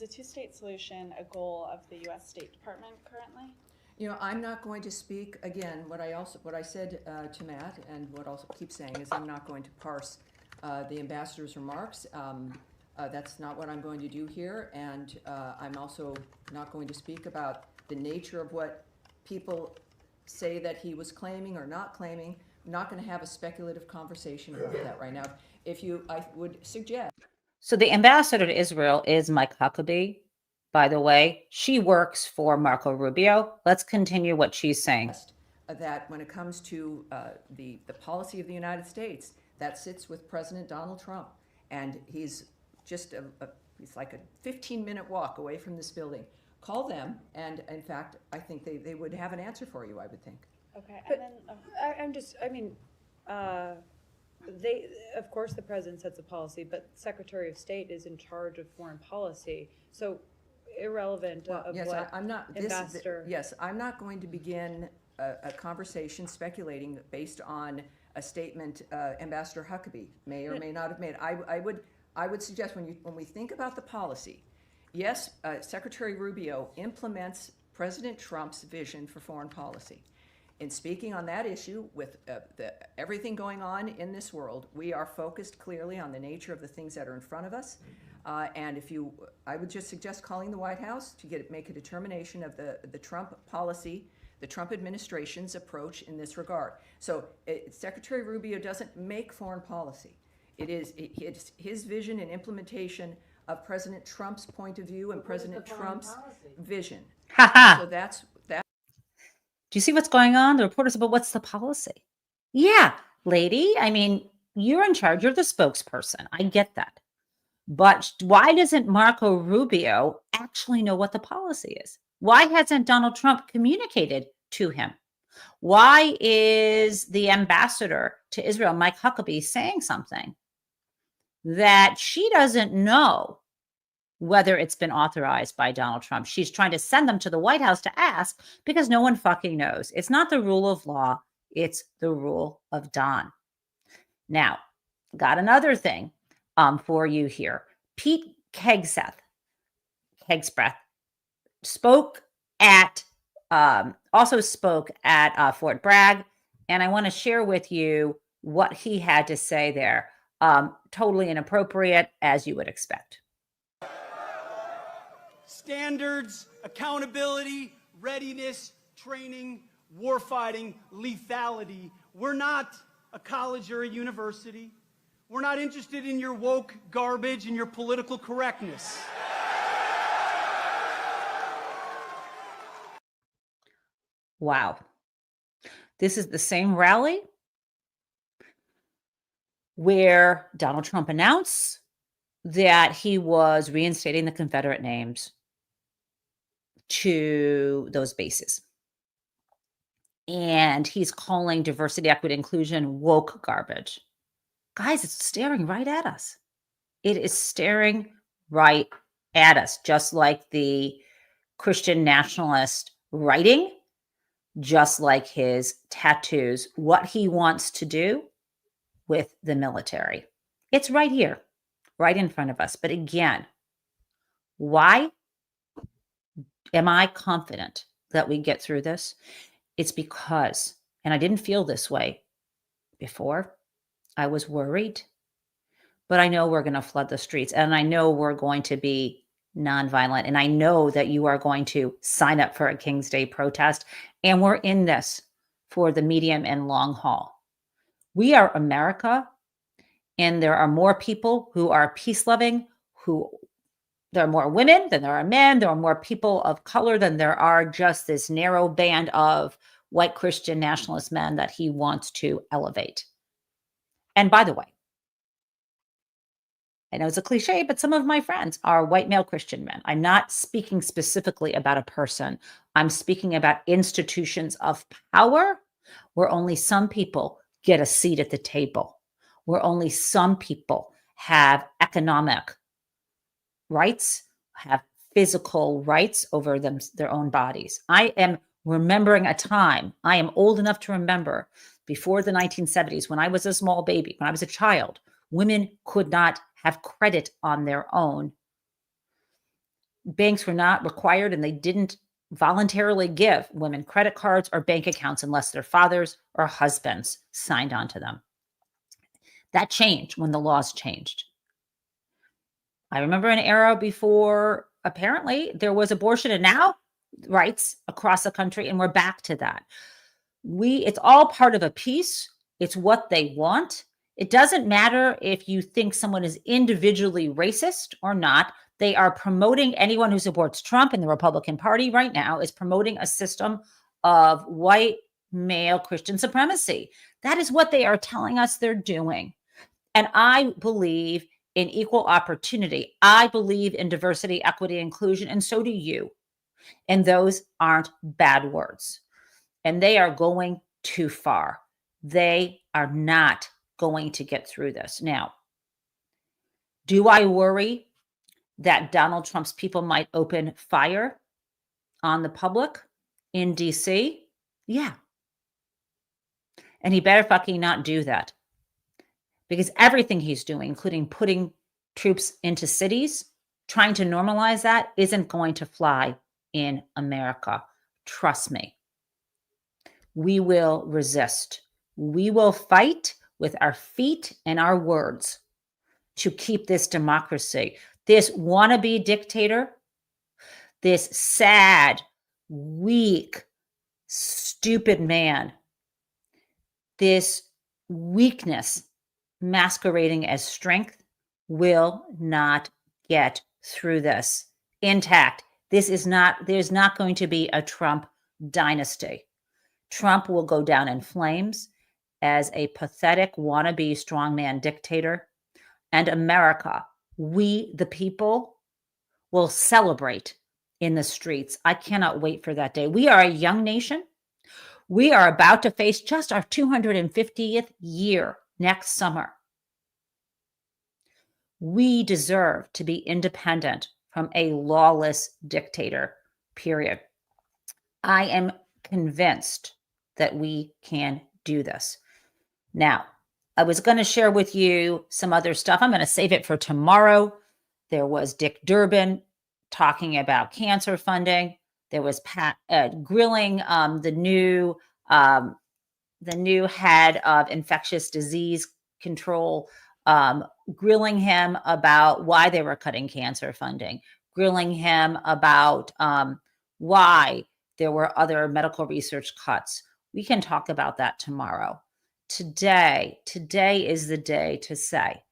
S14: two-state solution a goal of the U.S. State Department currently?
S15: You know, I'm not going to speak again. What I said to Matt, and what I'll keep saying, is I'm not going to parse the ambassador's remarks. That's not what I'm going to do here, and I'm also not going to speak about the nature of what people say that he was claiming or not claiming. I'm not going to have a speculative conversation about that right now. I would suggest.
S1: So the ambassador to Israel is Mike Huckabee, by the way. She works for Marco Rubio. Let's continue what she's saying.
S15: That when it comes to the policy of the United States, that sits with President Donald Trump. And he's just it's like a 15-minute walk away from this building. Call them, and in fact, I think they would have an answer for you, I would think.
S14: Okay, and then
S16: Of course, the president sets a policy, but Secretary of State is in charge of foreign policy. So irrelevant of
S15: yes,
S16: what
S15: I'm not,
S16: ambassador.
S15: yes, I'm not going to begin a conversation speculating based on a statement Ambassador Huckabee may or may not have made. I would suggest when we think about the policy, yes, Secretary Rubio implements President Trump's vision for foreign policy. In speaking on that issue, with everything going on in this world, we are focused clearly on the nature of the things that are in front of us. And I would just suggest calling the White House to make a determination of the Trump policy, the Trump administration's approach in this regard. So Secretary Rubio doesn't make foreign policy. It's his vision and implementation of President Trump's point of view and President Trump's vision. So that's.
S1: Do you see what's going on? The reporter said, but what's the policy? Yeah, lady. I mean, you're in charge. You're the spokesperson. I get that. But why doesn't Marco Rubio actually know what the policy is? Why hasn't Donald Trump communicated to him? Why is the ambassador to Israel, Mike Huckabee, saying something that she doesn't know whether it's been authorized by Donald Trump? She's trying to send them to the White House to ask because no one fucking knows. It's not the rule of law. It's the rule of Don. Now, got another thing for you here. Pete Hegseth also spoke at Fort Bragg, and I want to share with you what he had to say there. Totally inappropriate, as you would expect.
S13: Standards, accountability, readiness, training, warfighting, lethality. We're not a college or a university. We're not interested in your woke garbage and your political correctness.
S1: Wow. This is the same rally where Donald Trump announced that he was reinstating the Confederate names to those bases. And he's calling diversity, equity, inclusion woke garbage. Guys, it's staring right at us. It is staring right at us, just like the Christian nationalist writing, just like his tattoos, what he wants to do with the military. It's right here, right in front of us. But again, why am I confident that we get through this? It's because, and I didn't feel this way before, I was worried, but I know we're going to flood the streets, and I know we're going to be nonviolent, and I know that you are going to sign up for a King's Day protest, and we're in this for the medium and long haul. We are America, and there are more people who are peace-loving, there are more women than there are men. There are more people of color than there are just this narrow band of white Christian nationalist men that he wants to elevate. And by the way, I know it's a cliche, but some of my friends are white male Christian men. I'm not speaking specifically about a person. I'm speaking about institutions of power where only some people get a seat at the table, where only some people have economic rights, have physical rights over their own bodies. I am remembering a time, I am old enough to remember, before the 1970s, when I was a small baby, when I was a child, women could not have credit on their own. Banks were not required, and they didn't voluntarily give women credit cards or bank accounts unless their fathers or husbands signed on to them. That changed when the laws changed. I remember an era before, apparently, there was abortion, and now rights across the country, and we're back to that. It's all part of a piece. It's what they want. It doesn't matter if you think someone is individually racist or not. They are promoting, anyone who supports Trump and the Republican Party right now is promoting a system of white male Christian supremacy. That is what they are telling us they're doing. And I believe in equal opportunity. I believe in diversity, equity, inclusion, and so do you. And those aren't bad words. And they are going too far. They are not going to get through this. Now, do I worry that Donald Trump's people might open fire on the public in DC? Yeah. And he better fucking not do that. Because everything he's doing, including putting troops into cities, trying to normalize that, isn't going to fly in America. Trust me. We will resist. We will fight with our feet and our words to keep this democracy. This wannabe dictator, this sad, weak, stupid man, this weakness masquerading as strength will not get through this intact. There's not going to be a Trump dynasty. Trump will go down in flames as a pathetic wannabe strongman dictator. And America, we the people, will celebrate in the streets. I cannot wait for that day. We are a young nation. We are about to face just our 250th year next summer. We deserve to be independent from a lawless dictator, period. I am convinced that we can do this. Now, I was going to share with you some other stuff. I'm going to save it for tomorrow. There was Dick Durbin talking about cancer funding. There was Pat grilling the new head of infectious disease control, grilling him about why they were cutting cancer funding, grilling him about why there were other medical research cuts. We can talk about that tomorrow. Today is the day to say,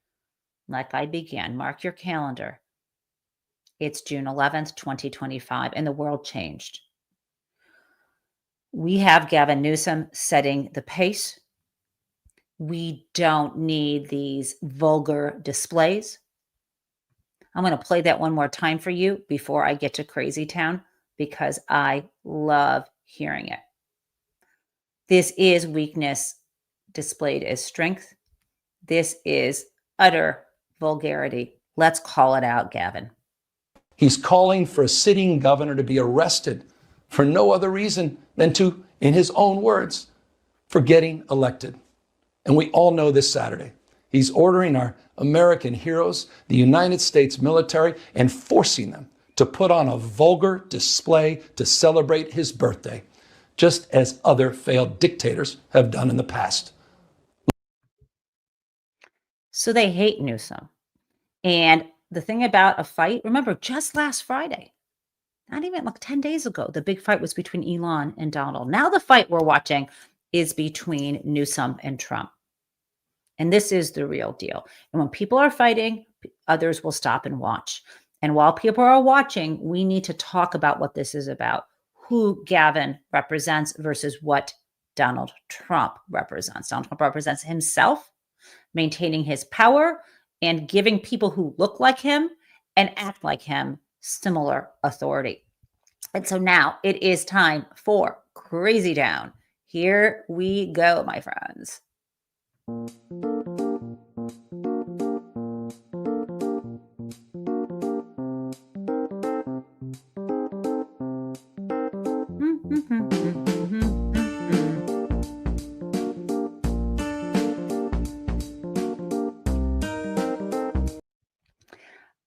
S1: like I began, mark your calendar. It's June 11th, 2025, and the world changed. We have Gavin Newsom setting the pace. We don't need these vulgar displays. I'm going to play that one more time for you before I get to Crazy Town, because I love hearing it. This is weakness displayed as strength. This is utter vulgarity. Let's call it out, Gavin.
S2: He's calling for a sitting governor to be arrested for no other reason than to, in his own words, for getting elected. And we all know this Saturday, he's ordering our American heroes, the United States military, and forcing them to put on a vulgar display to celebrate his birthday, just as other failed dictators have done in the past.
S1: So they hate Newsom. And the thing about a fight, remember, just last Friday, not even like 10 days ago, the big fight was between Elon and Donald. Now the fight we're watching is between Newsom and Trump. And this is the real deal. And when people are fighting, others will stop and watch. And while people are watching, we need to talk about what this is about, who Gavin represents versus what Donald Trump represents. Donald Trump represents himself, maintaining his power and giving people who look like him and act like him similar authority. And so now it is time for Crazy Town. Here we go, my friends.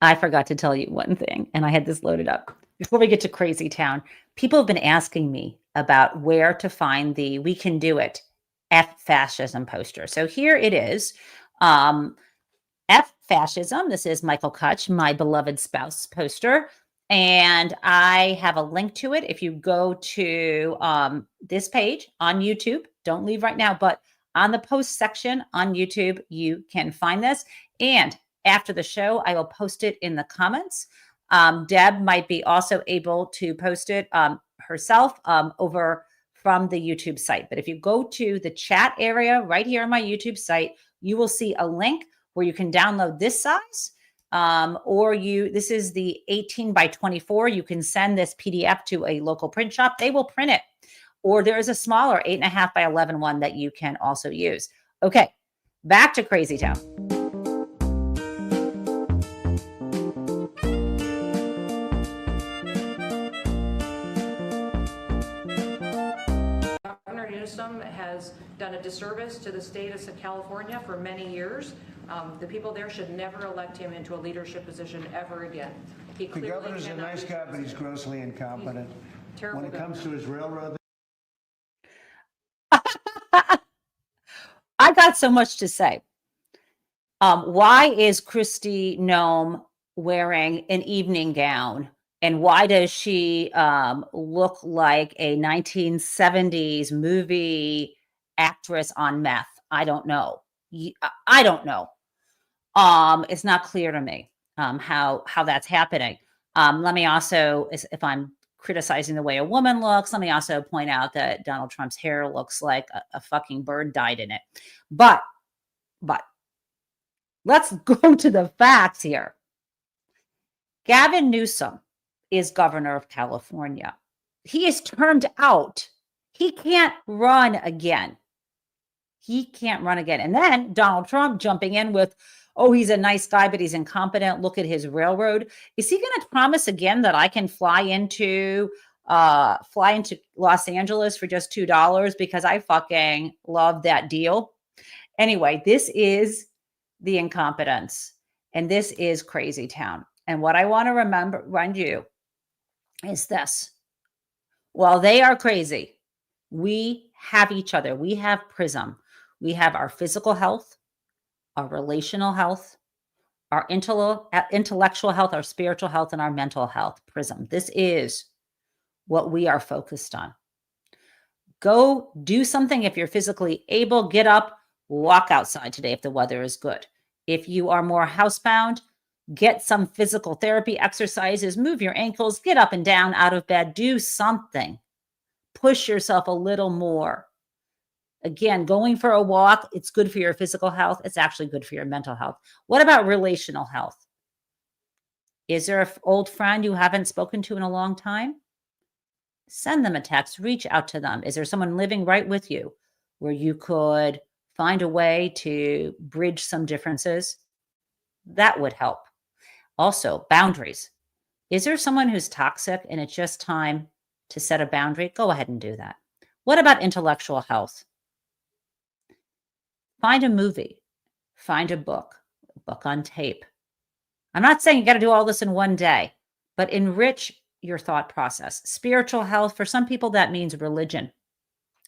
S1: I forgot to tell you one thing, and I had this loaded up. Before we get to Crazy Town, people have been asking me about where to find the We Can Do It F Fascism poster. So here it is. F Fascism. This is Michael Kutch, my beloved spouse poster. And I have a link to it. If you go to this page on YouTube, don't leave right now, but on the post section on YouTube, you can find this. And after the show, I will post it in the comments. Deb might be also able to post it herself over from the YouTube site. But if you go to the chat area right here on my YouTube site, you will see a link where you can download this size. This is the 18 by 24. You can send this PDF to a local print shop. They will print it. Or there is a smaller 8.5 by 11 one that you can also use. Okay, Back to Crazy Town.
S17: Governor Newsom has done a disservice to the state of California for many years. The people there should never elect him into a leadership position ever again.
S9: The governor's a nice guy, but he's grossly incompetent. When it comes to his railroad,
S1: I got so much to say. Why is Kristi Noem wearing an evening gown? And why does she look like a 1970s movie actress on meth? I don't know. I don't know. It's not clear to me how that's happening. Let me also, if I'm criticizing the way a woman looks, let me also point out that Donald Trump's hair looks like a fucking bird died in it. But let's go to the facts here. Gavin Newsom is governor of California. He is termed out. He can't run again. He can't run again. And then Donald Trump jumping in with, oh, he's a nice guy, but he's incompetent. Look at his railroad. Is he going to promise again that I can fly into Los Angeles for just $2 because I fucking love that deal? Anyway, this is the incompetence, and this is Crazy Town. And what I want to remind you is this. While they are crazy, we have each other. We have PRISM. We have our physical health, our relational health, our intellectual health, our spiritual health, and our mental health. PRISM. This is what we are focused on. Go do something if you're physically able. Get up, walk outside today if the weather is good. If you are more housebound, get some physical therapy exercises, move your ankles, get up and down out of bed, do something. Push yourself a little more. Again, going for a walk, it's good for your physical health. It's actually good for your mental health. What about relational health? Is there an old friend you haven't spoken to in a long time? Send them a text, reach out to them. Is there someone living right with you where you could find a way to bridge some differences? That would help. Also, boundaries. Is there someone who's toxic and it's just time to set a boundary? Go ahead and do that. What about intellectual health? Find a movie, find a book on tape. I'm not saying you got to do all this in one day, but enrich your thought process. Spiritual health, for some people, that means religion.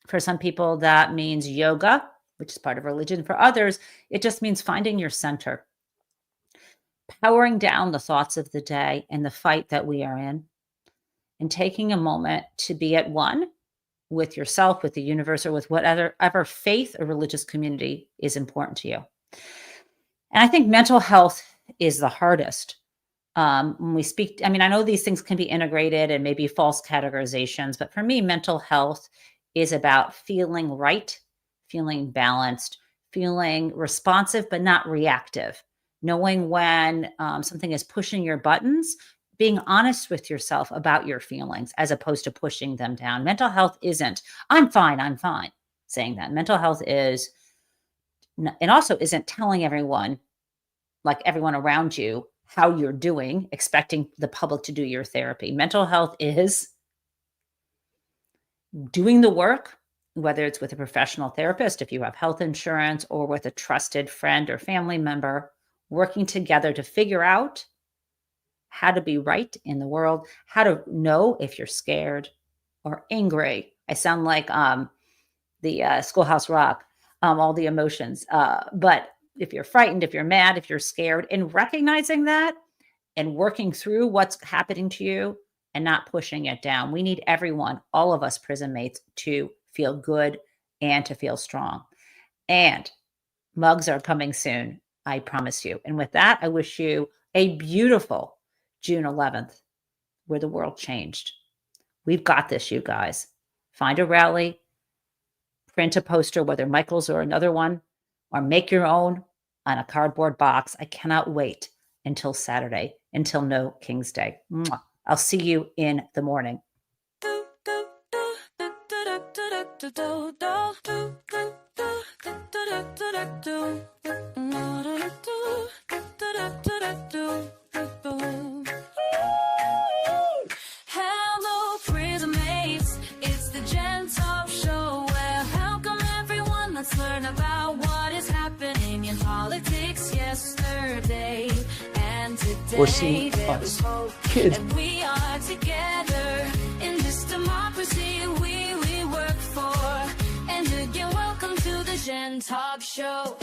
S1: For some people, that means yoga, which is part of religion. For others, it just means finding your center, powering down the thoughts of the day and the fight that we are in, and taking a moment to be at one with yourself, with the universe, or with whatever faith or religious community is important to you. And I think mental health is the hardest. When we speak, I mean, I know these things can be integrated and maybe false categorizations, but for me, mental health is about feeling right, feeling balanced, feeling responsive, but not reactive, knowing when something is pushing your buttons, being honest with yourself about your feelings as opposed to pushing them down. Mental health isn't, I'm fine, saying that. Mental health is, and also isn't telling everyone, like everyone around you, how you're doing, expecting the public to do your therapy. Mental health is doing the work, whether it's with a professional therapist, if you have health insurance, or with a trusted friend or family member, working together to figure out how to be right in the world, how to know if you're scared or angry. I sound like the Schoolhouse Rock, all the emotions. But if you're frightened, if you're mad, if you're scared, and recognizing that and working through what's happening to you and not pushing it down. We need everyone, all of us prison mates, to feel good and to feel strong. And mugs are coming soon, I promise you. And with that, I wish you a beautiful June 11th, where the world changed. We've got this, you guys. Find a rally, print a poster, whether Michael's or another one, or make your own on a cardboard box. I cannot wait until Saturday, until No King's Day. Mwah. I'll see you in the morning.
S18: Hello, prison mates. It's the Gen Taub Show. Well, how come everyone? Let's learn about what is happening in politics yesterday and today.
S2: We're seeing us, kids.
S18: And we are together in this democracy we work for. And again, welcome to the Gen Taub Show.